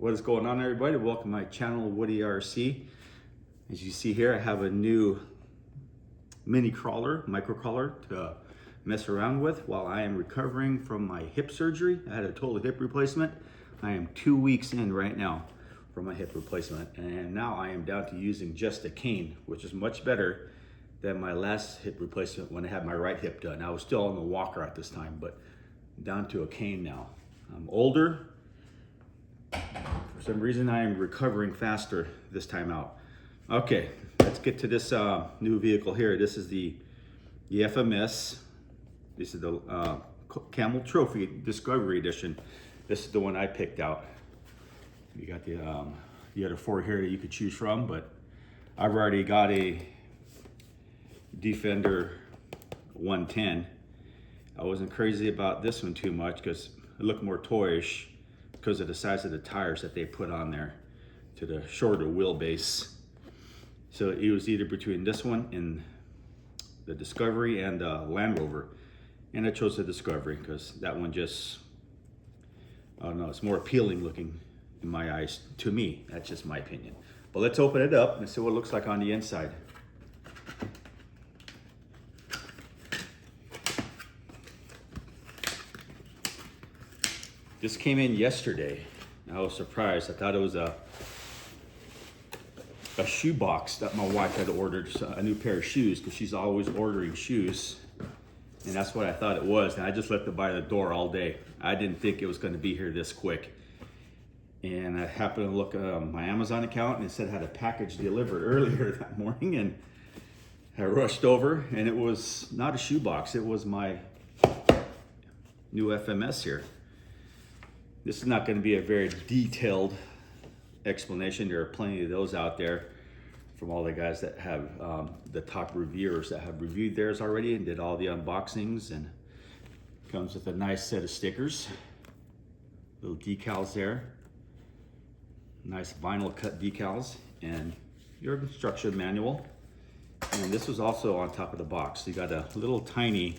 What is going on, everybody? Welcome to my channel, Woody RC. As you see here, I have a new mini crawler, micro crawler to mess around with while I am recovering from my hip surgery. I had a total hip replacement. I am 2 weeks in right now for my hip replacement, and now I am down to using just a cane, which is much better than my last hip replacement when I had my right hip done. I was still on the walker at this time, but down to a cane now. I'm older. For some reason, I am recovering faster this time out. Okay, let's get to this new vehicle here. This is the FMS. This is the Camel Trophy Discovery Edition. This is the one I picked out. You got the other four here that you could choose from, but I've already got a Defender 110. I wasn't crazy about this one too much because it looked more toyish because of the size of the tires that they put on there to the shorter wheelbase. So it was either between this one and the Discovery and the Land Rover. And I chose the Discovery because that one just, I don't know, it's more appealing looking in my eyes to me. That's just my opinion. But let's open it up and see what it looks like on the inside. This came in yesterday. I was surprised. I thought it was a shoe box that my wife had ordered, a new pair of shoes, because she's always ordering shoes. And that's what I thought it was. And I just left it by the door all day. I didn't think it was going to be here this quick. And I happened to look at my Amazon account and it said it had a package delivered earlier that morning. And I rushed over and it was not a shoe box. It was my new FMS here. This is not going to be a very detailed explanation. There are plenty of those out there from all the guys that have the top reviewers that have reviewed theirs already and did all the unboxings, and comes with a nice set of stickers, little decals there, nice vinyl cut decals, and your instruction manual. And this was also on top of the box. So you got a little tiny,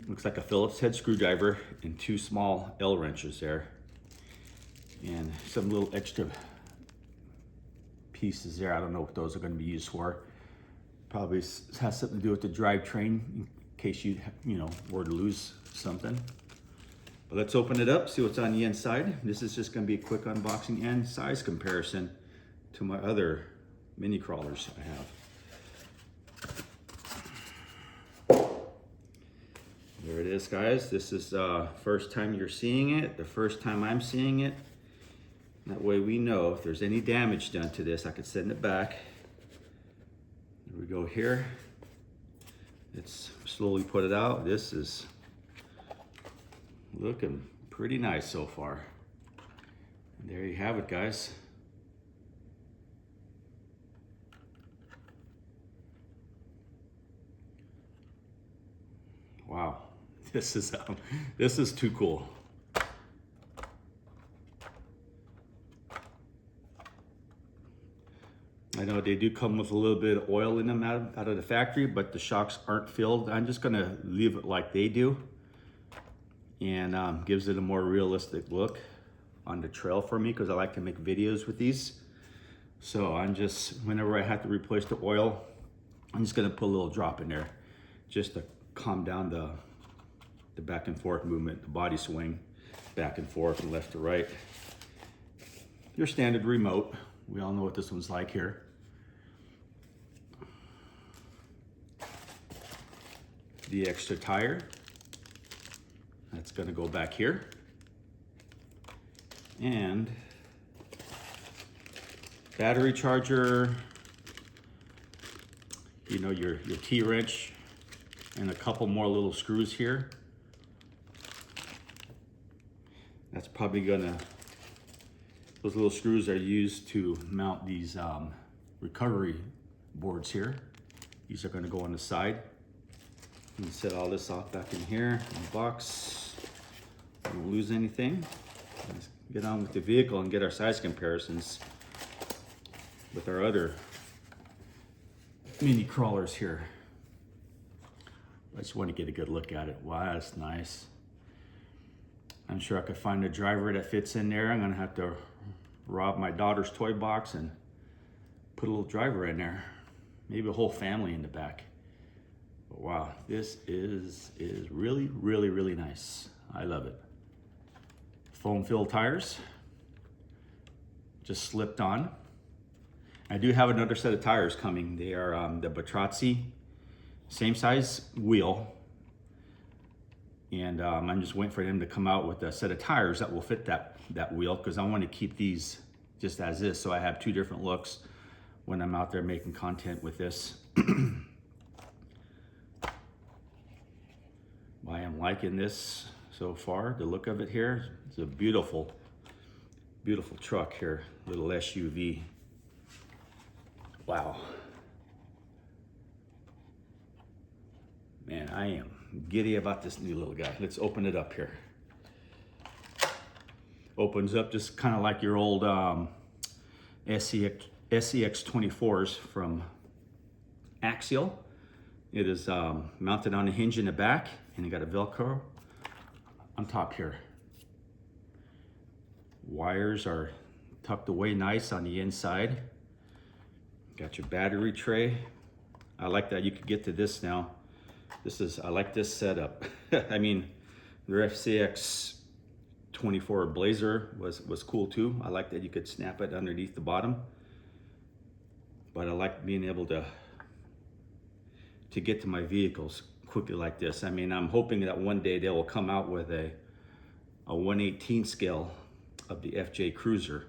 looks like a Phillips head screwdriver and two small L wrenches there, and some little extra pieces there. I don't know what those are going to be used for. Probably has something to do with the drivetrain in case you were to lose something. But let's open it up, see what's on the inside. This is just going to be a quick unboxing and size comparison to my other mini crawlers I have. There it is, guys. This is the first time you're seeing it, the first time I'm seeing it. That way we know if there's any damage done to this, I could send it back. There we go here. Let's slowly put it out. This is looking pretty nice so far. And there you have it, guys. Wow. This is too cool. I know they do come with a little bit of oil in them out of the factory, but the shocks aren't filled. I'm just gonna leave it like they do, and gives it a more realistic look on the trail for me, because I like to make videos with these. So I'm just, whenever I have to replace the oil, I'm just gonna put a little drop in there just to calm down the back and forth movement, the body swing back and forth and left to right. Your standard remote. We all know what this one's like here. The extra tire, that's going to go back here. And battery charger, your T-wrench, and a couple more little screws here. That's probably gonna, those little screws are used to mount these recovery boards here. These are gonna go on the side. And set all this off back in here in the box. Don't lose anything. Let's get on with the vehicle and get our size comparisons with our other mini crawlers here. I just want to get a good look at it. Wow, that's nice. I'm sure I could find a driver that fits in there. I'm gonna have to rob my daughter's toy box and put a little driver in there. Maybe a whole family in the back. But wow, this is really, really, really nice. I love it. Foam filled tires, just slipped on. I do have another set of tires coming. They are the Batrazzi, same size wheel. And I'm just waiting for them to come out with a set of tires that will fit that wheel, because I want to keep these just as is, so I have two different looks when I'm out there making content with this. I am liking this so far, the look of it here. It's a beautiful, beautiful truck here, little SUV. Wow. Man, I am giddy about this new little guy. Let's open it up here. Opens up just kind of like your old Fcx24s from Axial. It is mounted on a hinge in the back, and you got a Velcro on top here. Wires are tucked away nice on the inside. Got your battery tray. I like that you could get to this now. I like this setup. I mean, the Fcx24 Blazer was cool too. I like that you could snap it underneath the bottom. But I like being able to get to my vehicles quickly like this. I mean, I'm hoping that one day they will come out with a 1/18 scale of the FJ Cruiser.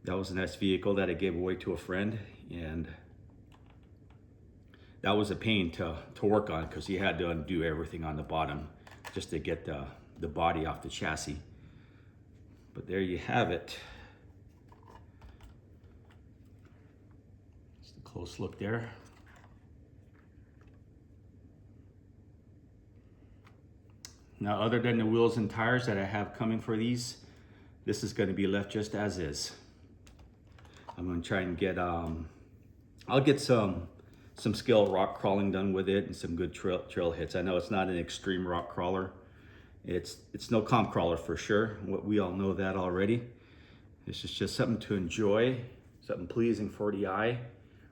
That was a nice vehicle that I gave away to a friend, and that was a pain to work on, because he had to undo everything on the bottom just to get the body off the chassis. But there you have it. Just a close look there. Now, other than the wheels and tires that I have coming for these, this is going to be left just as is. I'm going to try and get, I'll get some scale rock crawling done with it and some good trail hits. I know it's not an extreme rock crawler. It's no comp crawler for sure. We all know that already. This is just something to enjoy, something pleasing for the eye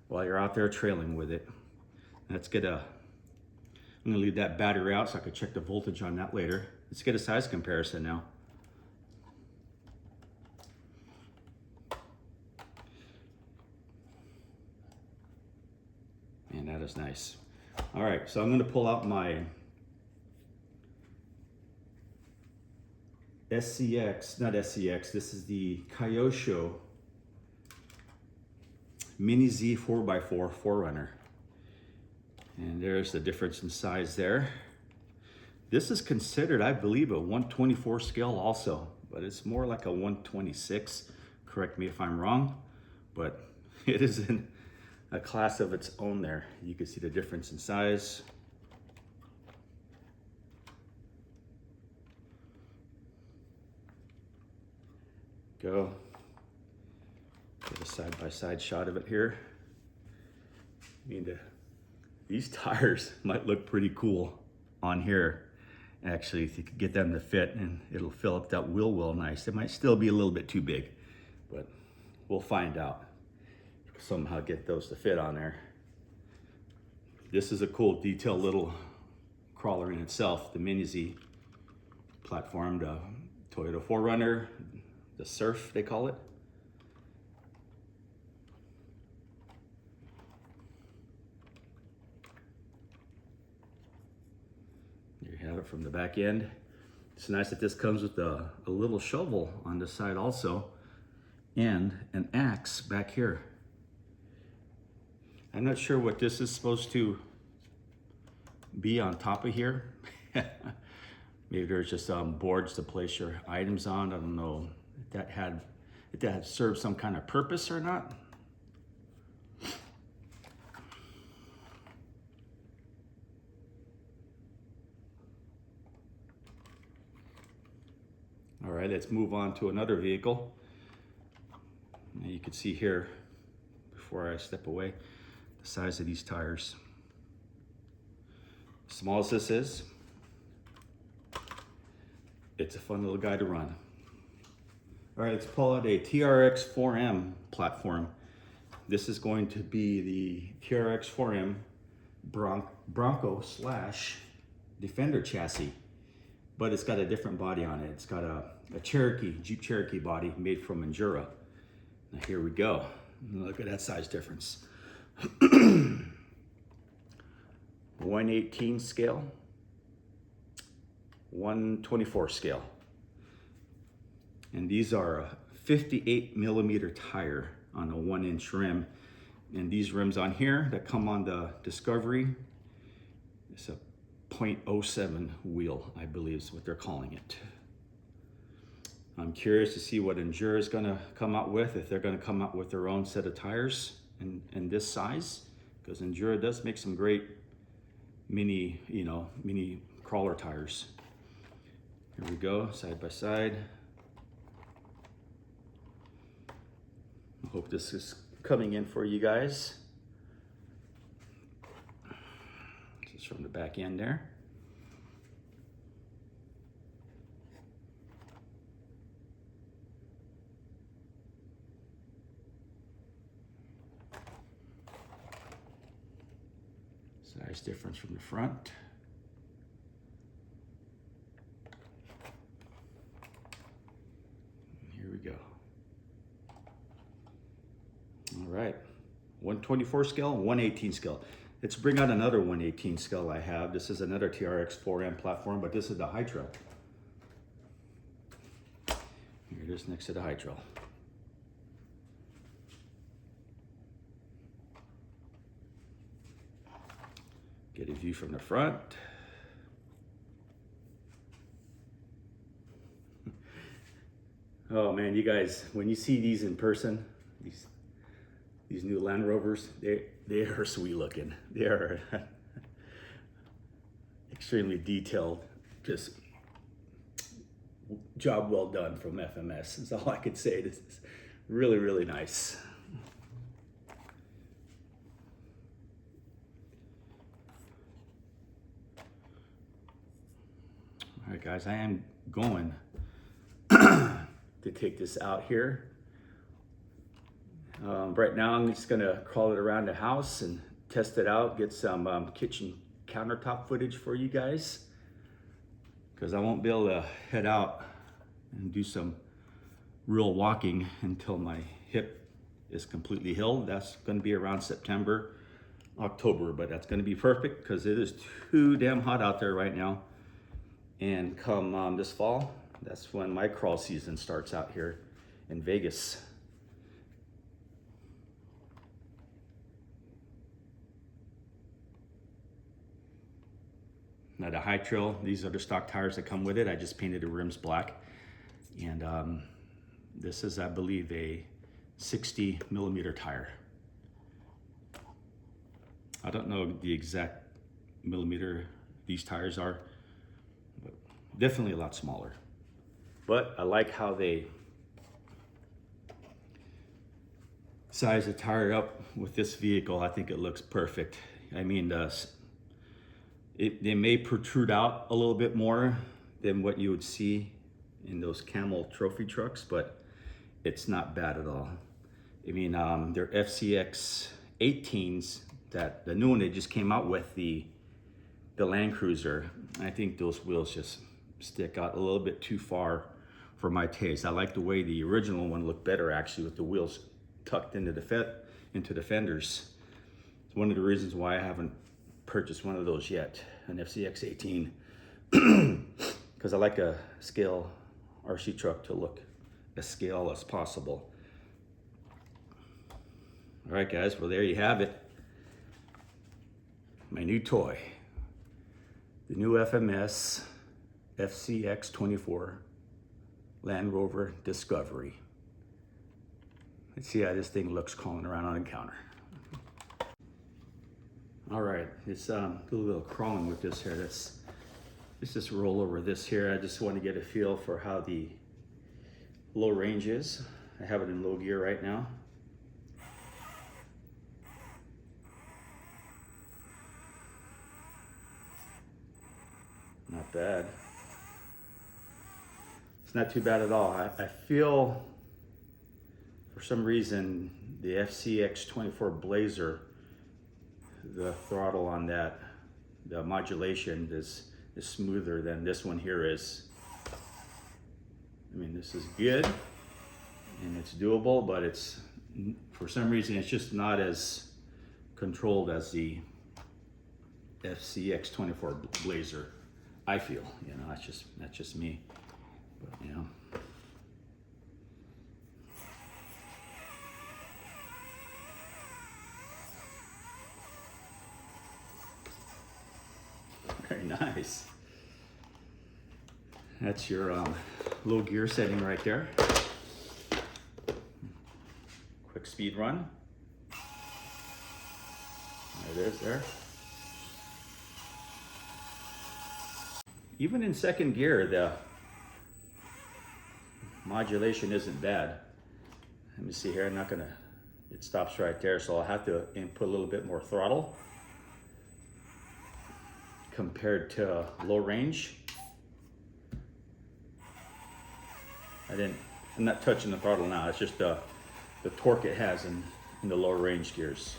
while you're out there trailing with it. I'm gonna leave that battery out so I can check the voltage on that later. Let's get a size comparison now. Man, that is nice. All right, so I'm gonna pull out my this is the Kyosho Mini Z 4x4 4Runner. And there's the difference in size there. This is considered, I believe, a 124 scale also, but it's more like a 126. Correct me if I'm wrong, but it is in a class of its own there. You can see the difference in size. Go. Get a side-by-side shot of it here. These tires might look pretty cool on here. Actually, if you could get them to fit, and it'll fill up that wheel well nice. It might still be a little bit too big, but we'll find out. Somehow get those to fit on there. This is a cool detailed little crawler in itself. The Mini Z platform, the Toyota 4Runner, the Surf they call it. There you have it from the back end. It's nice that this comes with a little shovel on the side also, and an axe back here. I'm not sure what this is supposed to be on top of here. Maybe there's just boards to place your items on. I don't know if that had served some kind of purpose or not. All right, let's move on to another vehicle. Now you can see here, before I step away, the size of these tires. Small as this is, it's a fun little guy to run. All right, let's pull out a TRX4M platform. This is going to be the TRX4M Bronco / Defender chassis, but it's got a different body on it. It's got a Cherokee, Jeep Cherokee body made from Endura. Now here we go. Look at that size difference. 1/18 scale, 1/24 scale. And these are a 58mm tire on a 1-inch rim. And these rims on here that come on the Discovery, it's a 0.07 wheel, I believe is what they're calling it. I'm curious to see what Endura is gonna come out with, if they're gonna come out with their own set of tires in this size, because Endura does make some great mini crawler tires. Here we go, side by side. I hope this is coming in for you guys. Just from the back end there. Size difference from the front. Here we go. All right, 1/24 scale, 1/18 scale. Let's bring out another 1/18 scale I have. This is another TRX4M platform, but this is the high trail. Here it is next to the high trail. Get a view from the front. Oh man, you guys, when you see these in person, these new Land Rovers, they are sweet looking. They are extremely detailed. Just job well done from FMS. That's all I could say. This is really, really nice. All right, guys, I am going to take this out here. Right now, I'm just gonna crawl it around the house and test it out, get some kitchen countertop footage for you guys, because I won't be able to head out and do some real walking until my hip is completely healed. That's gonna be around September, October, but that's gonna be perfect because it is too damn hot out there right now. And come this fall, that's when my crawl season starts out here in Vegas. Now the high trail, these are the stock tires that come with it. I just painted the rims black. And this is, I believe, a 60mm tire. I don't know the exact millimeter these tires are, but definitely a lot smaller. But I like how they size the tire up with this vehicle. I think it looks perfect. I mean, they may protrude out a little bit more than what you would see in those Camel trophy trucks, but it's not bad at all. I mean, they're Fcx18s, that the new one they just came out with, the Land Cruiser. I think those wheels just stick out a little bit too far for my taste. I like the way the original one looked better, actually, with the wheels tucked into the fenders. It's one of the reasons why I haven't purchased one of those yet, an Fcx18, because I like a scale RC truck to look as scale as possible. All right, guys, well, there you have it. My new toy, the new FMS Fcx24 Land Rover Discovery. Let's see how this thing looks crawling around on the counter. All right, let's do a little crawling with this here. Let's just roll over this here. I just want to get a feel for how the low range is. I have it in low gear right now. Not bad. It's not too bad at all. I feel, for some reason, the Fcx24 Blazer, the throttle on that, the modulation is smoother than this one here is. I mean, this is good and it's doable, but it's, for some reason, it's just not as controlled as the Fcx24 Blazer, I feel. You know, that's just me. But, you know. Very nice. That's your low gear setting right there. Quick speed run. There it is there. Even in second gear, the modulation isn't bad. Let me see here, I'm not gonna, it stops right there, so I'll have to input a little bit more throttle compared to low range. I'm not touching the throttle now, it's just the torque it has in the low range gears.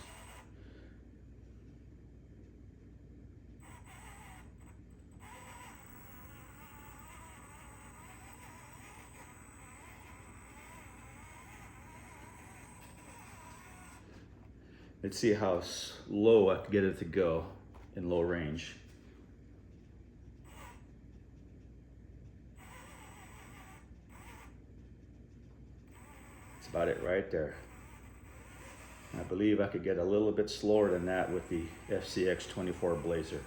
Let's see how low I can get it to go in low range. That's about it right there. I believe I could get a little bit slower than that with the Fcx24 Blazer.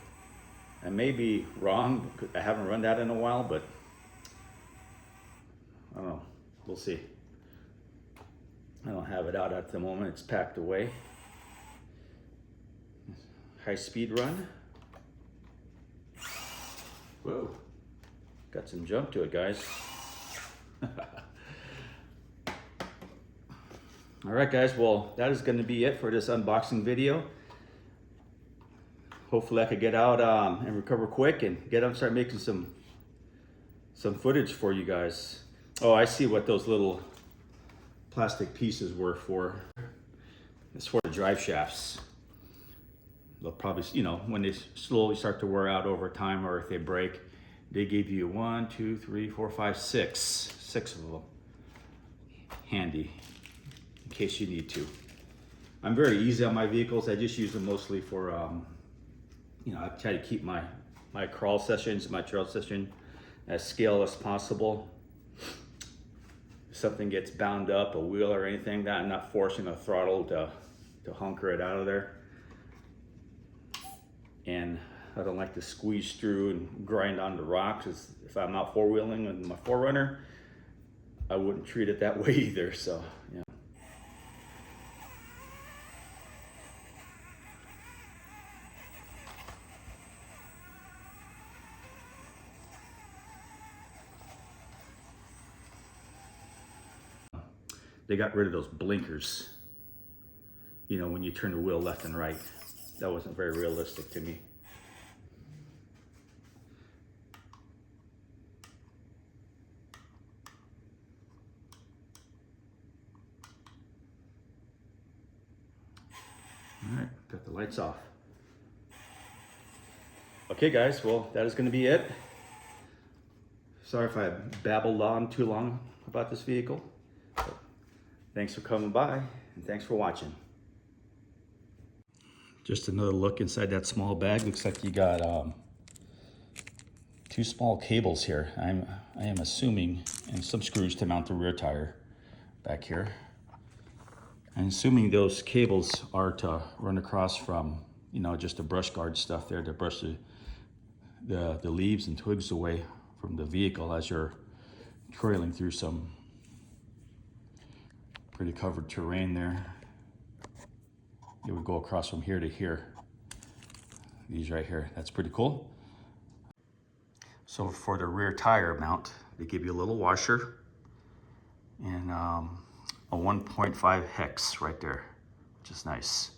I may be wrong, I haven't run that in a while, but I don't know, we'll see. I don't have it out at the moment, it's packed away. High speed run. Whoa, got some jump to it, guys. All right, guys, well, that is going to be it for this unboxing video. Hopefully I could get out and recover quick and start making some footage for you guys. Oh, I see what those little plastic pieces were for. It's for the drive shafts. They'll probably, you know, when they slowly start to wear out over time, or if they break, they give you 1, 2, 3, 4, 5, 6 of them handy in case you need to. I'm very easy on my vehicles. I just use them mostly for, you know, I try to keep my crawl sessions, my trail session as scale as possible. If something gets bound up, a wheel or anything, that I'm not forcing a throttle to hunker it out of there. And I don't like to squeeze through and grind on the rocks. If I'm out four-wheeling with my 4Runner, I wouldn't treat it that way either, so, yeah. They got rid of those blinkers, you know, when you turn the wheel left and right. That wasn't very realistic to me. All right, got the lights off. Okay, guys, well, that is going to be it. Sorry if I babbled on too long about this vehicle. But thanks for coming by, and thanks for watching. Just another look inside that small bag. Looks like you got 2 small cables here. I am assuming, and some screws to mount the rear tire back here. I'm assuming those cables are to run across from, you know, just the brush guard stuff there to brush the leaves and twigs away from the vehicle as you're trailing through some pretty covered terrain there. It would go across from here to here. These right here, that's pretty cool. So for the rear tire mount, they give you a little washer and a 1.5 hex right there, which is nice.